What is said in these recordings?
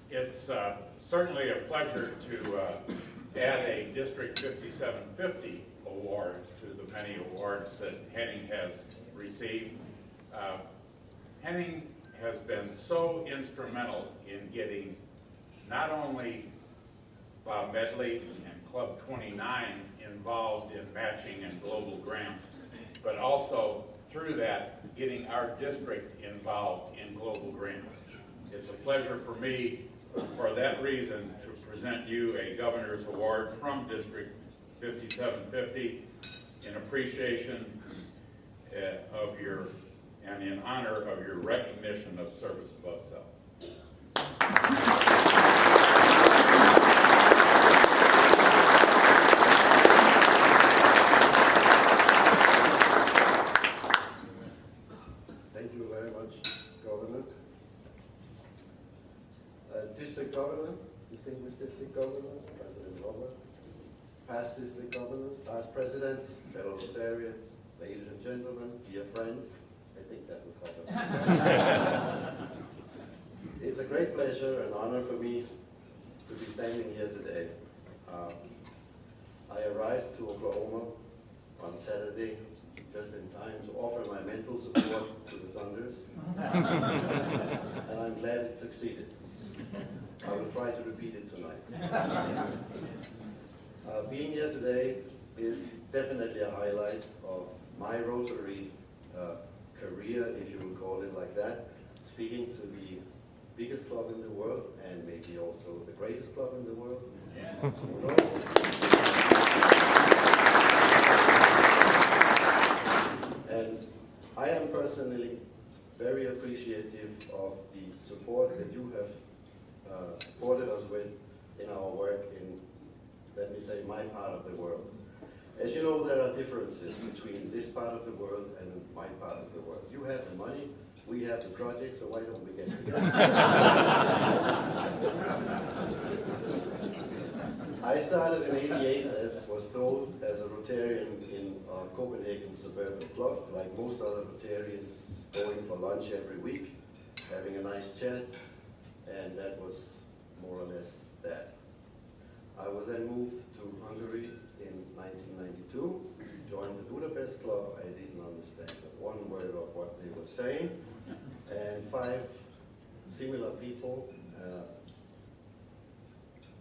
It's certainly a pleasure to add a District 5750 award to the many awards that Henning has received. Henning has been so instrumental in getting not only Bob Medley and Club 29 involved in matching and global grants, but also through that getting our district involved in global grants. It's a pleasure for me, for that reason, to present you a Governor's Award from District 5750 in appreciation of your, and in honor of your recognition of service above self. Thank you very much, Governor. District Governor, distinguished District Governor, President Robert, past District Governors, past Presidents, fellow Rotarians, ladies and gentlemen, dear friends, I think that will cover. It's a great pleasure and honor for me to be standing here today. I arrived to Oklahoma on Saturday just in time to offer my mental support to the Thunders, and I'm glad it succeeded. I will try to repeat it tonight. Being here today is definitely a highlight of my Rotary career, if you would call it like that, speaking to the biggest club in the world and maybe also the greatest club in the world. Yeah. And I am personally very appreciative of the support that you have supported us with in our work in, let me say, my part of the world. As you know, there are differences between this part of the world and my part of the world. You have the money, we have the project, so why don't we get together? I started in '88, as was told, as a Rotarian in Copenhagen Suburban Club, like most other Rotarians, going for lunch every week, having a nice chat, and that was more or less that. I was then moved to Hungary in 1992, joined the Budapest Club. I didn't understand one word of what they were saying, and 5 similar people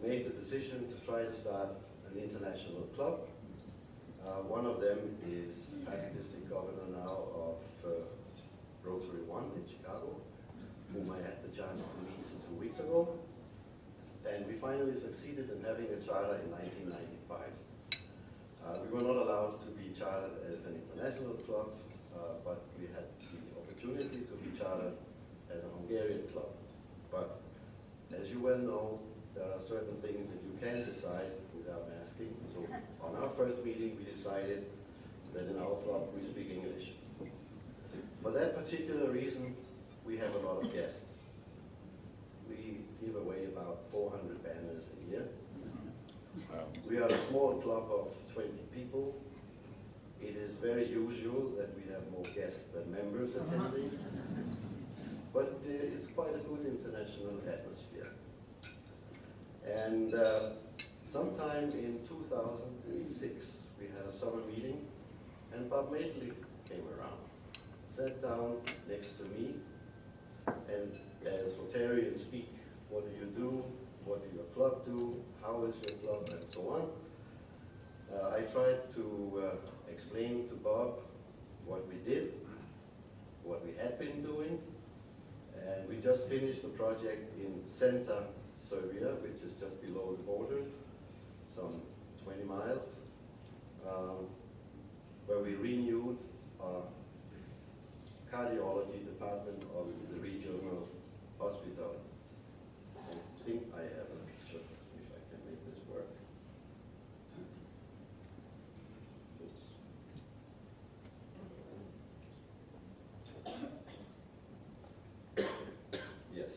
made the decision to try to start an international club. One of them is past district governor now of Rotary 1 in Chicago, whom I had the chance to meet 2 weeks ago. And we finally succeeded in having a charter in 1995. We were not allowed to be chartered as an international club, but we had the opportunity to be chartered as a Hungarian club. But as you well know, there are certain things that you can decide without asking. So on our first meeting, we decided that in our club we speak English. For that particular reason, we have a lot of guests. We give away about 400 banners a year. We are a small club of 20 people. It is very usual that we have more guests than members attending, but it's quite a good international atmosphere. And sometime in 2006, we had a summer meeting, and Bob Medley came around, sat down next to me, and as Rotarians speak, what do you do? What do your club do? How is your club? And so on. I tried to explain to Bob what we did, what we had been doing, and we just finished a project in Center, Serbia, which is just below the border, some 20 miles, where we renewed our cardiology department of the regional hospital. I think I have a picture, if I can make this work. Oops. Yes,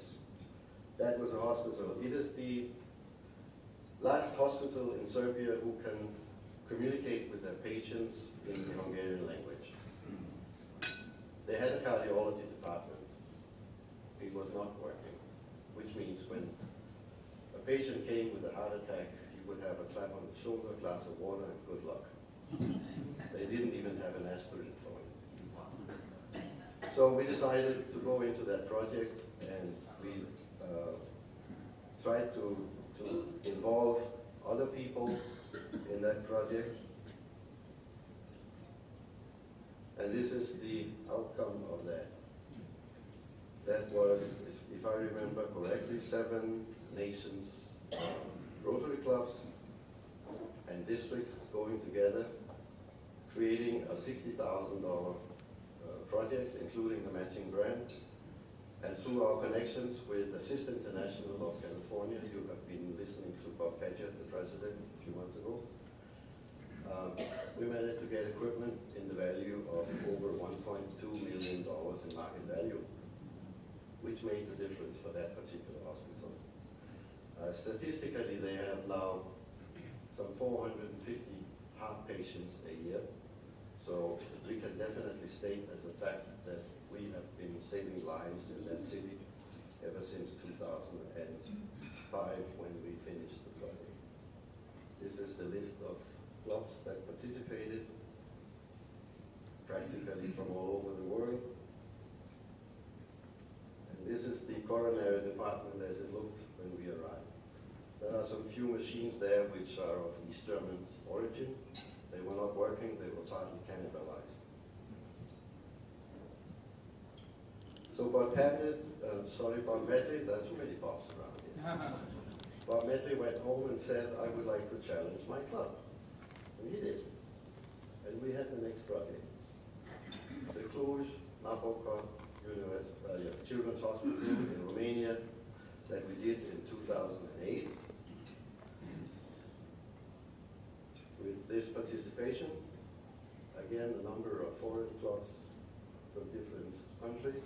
that was a hospital. It is the last hospital in Serbia who can communicate with their patients in the Hungarian language. They had a cardiology department. It was not working, which means when patient came with a heart attack, he would have a clap on the shoulder, a glass of water, and good luck. They didn't even have an aspirin for him. So we decided to go into that project, and we tried to involve other people in that project. And this is the outcome of that. That was, if I remember correctly, 7 nations, Rotary clubs and districts going together, creating a $60,000 project, including the matching grant. And through our connections with Assist International of California, you have been listening to Bob Paget, the president, a few months ago. We managed to get equipment in the value of over $1.2 million in market value, which made the difference for that particular hospital. Statistically, they have now some 450 heart patients a year. So we can definitely state as a fact that we have been saving lives in that city ever since 2005 when we finished the project. This is the list of clubs that participated, practically from all over the world. And this is the coronary department as it looked when we arrived. There are some few machines there which are of East German origin. They were not working, they were partly cannibalized. So Bob Medley, there are too many Bobs around here. Bob Medley went home and said, I would like to challenge my club. And he did. And we had the next project. The Cluj, Napoca Children's Hospital in Romania that we did in 2008. With this participation, again, a number of foreign clubs from different countries.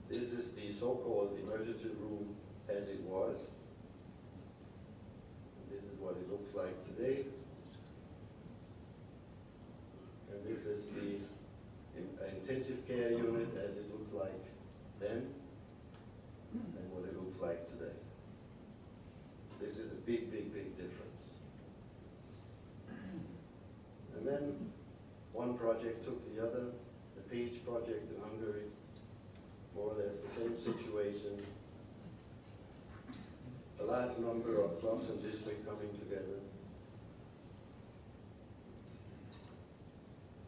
This is the so-called emergency room as it was. This is what it looks like today. And this is the intensive care unit as it looked like then and what it looks like today. This is a big, big, big difference. And then one project took the other. The Page project in Hungary, more or less the same situation. A large number of clubs and districts coming together.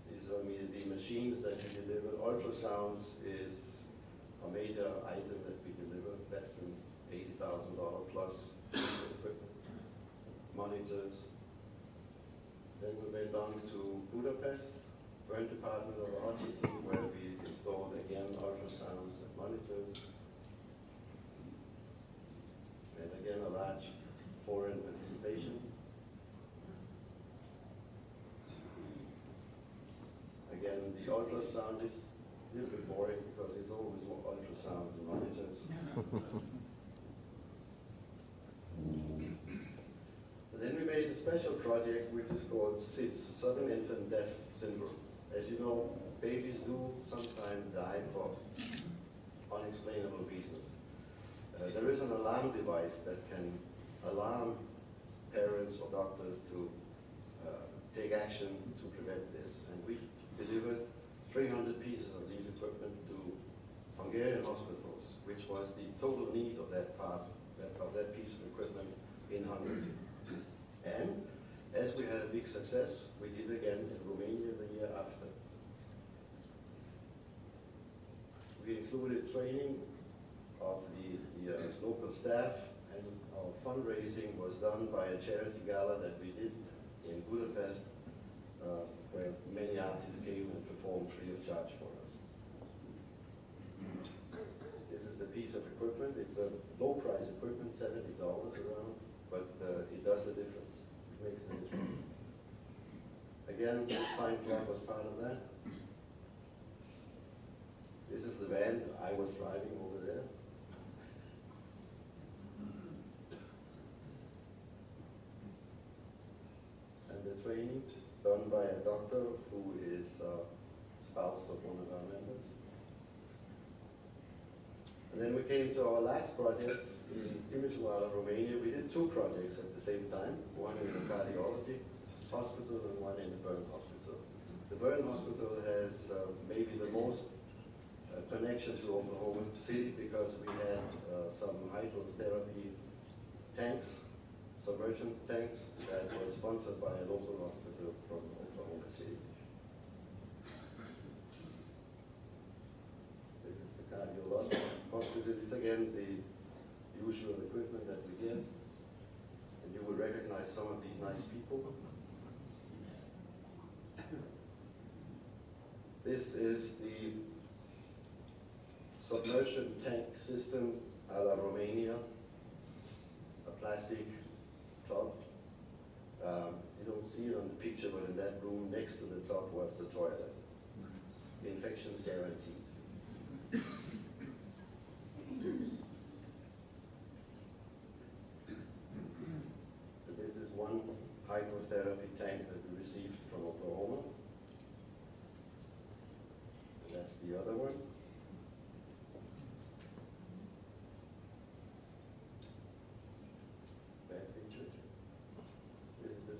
These are the machines that we deliver. Ultrasounds is a major item that we deliver. That's an $80,000 plus equipment. Monitors. Then we went on to Budapest, Burn Department of the Hospital, where we installed again ultrasounds and monitors. And again, a large foreign participation. Again, the ultrasound is a little bit boring because it's always more ultrasounds and monitors. Then we made a special project which is called SIDS, Sudden Infant Death Syndrome. As you know, babies do sometimes die for unexplainable reasons. There is an alarm device that can alarm parents or doctors to take action to prevent this. And we delivered 300 pieces of these equipment to Hungarian hospitals, which was the total need of that piece of equipment in Hungary. And as we had a big success, we did again in Romania the year after. We included training of the local staff, and our fundraising was done by a charity gala that we did in Budapest, where many artists came and performed free of charge for us. This is the piece of equipment. It's a low price equipment, $70 around, but it does the difference. Makes the difference. Again, this fine club was part of that. This is the van I was driving over there. And the training done by a doctor who is spouse of one of our members. And then we came to our last project in Timișoara, Romania, we did two projects at the same time, one in the cardiology hospital and one in the burn hospital. The burn hospital has maybe the most connection to Oklahoma City because we had some hydrotherapy tanks, submersion tanks that were sponsored by a local hospital from Oklahoma City. This is the cardiology hospital. This is again the usual equipment that we get. And you will recognize some of these nice people. This is the submersion tank system a la Romania, a plastic tub. You don't see it on the picture, but in that room next to the tub was the toilet. Infections guaranteed. So this is one hydrotherapy tank that we received from Oklahoma. And that's the other one.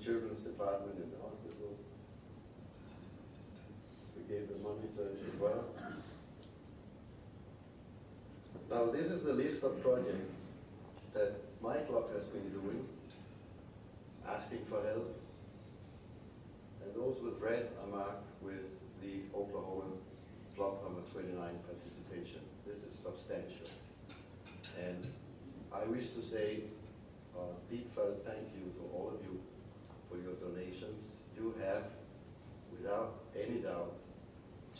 Children's department in the hospital. We gave them money to it as well. Now this is the list of projects that my club has been doing, asking for help. And those with red are marked with the Oklahoma club number 29 participation. This is substantial. And I wish to say a deep-felt thank you to all of you for your donations. You have, without any doubt,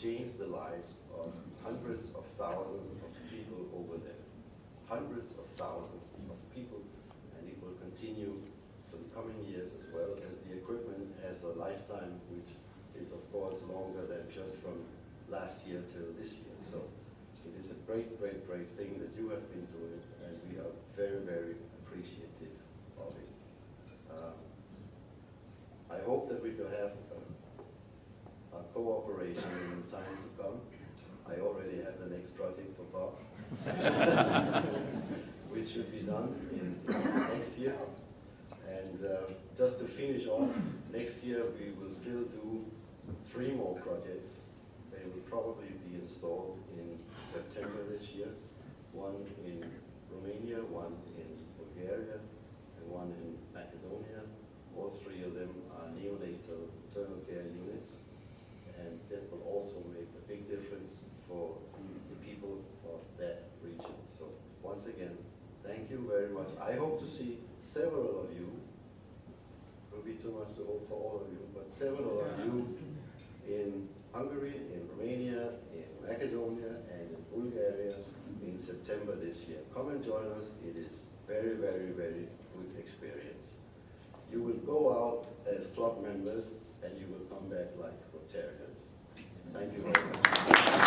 changed the lives of hundreds of thousands of people over there. Hundreds of thousands of people, and it will continue for the coming years as well, as the equipment has a lifetime which is of course longer than just from last year till this year. So it is a great, great, great thing that you have been doing, and we are very, very appreciative of it. I hope that we will have a cooperation in time to come. I already have the next project for Bob, which should be done in next year. And just to finish off, next year we will still do 3 more projects. They will probably be installed in September this year. One in Romania, one in Bulgaria, and one in Macedonia. All 3 of them are neonatal maternal care units, and that will also make a big difference for the people of that region. So once again, thank you very much. I hope to see several of you. It will be too much to hope for all of you, but several of you in Hungary, in Romania, in Macedonia, and in Bulgaria in September this year. Come and join us. It is very, very, very good experience. You will go out as club members and you will come back like Rotarians. Thank you very much.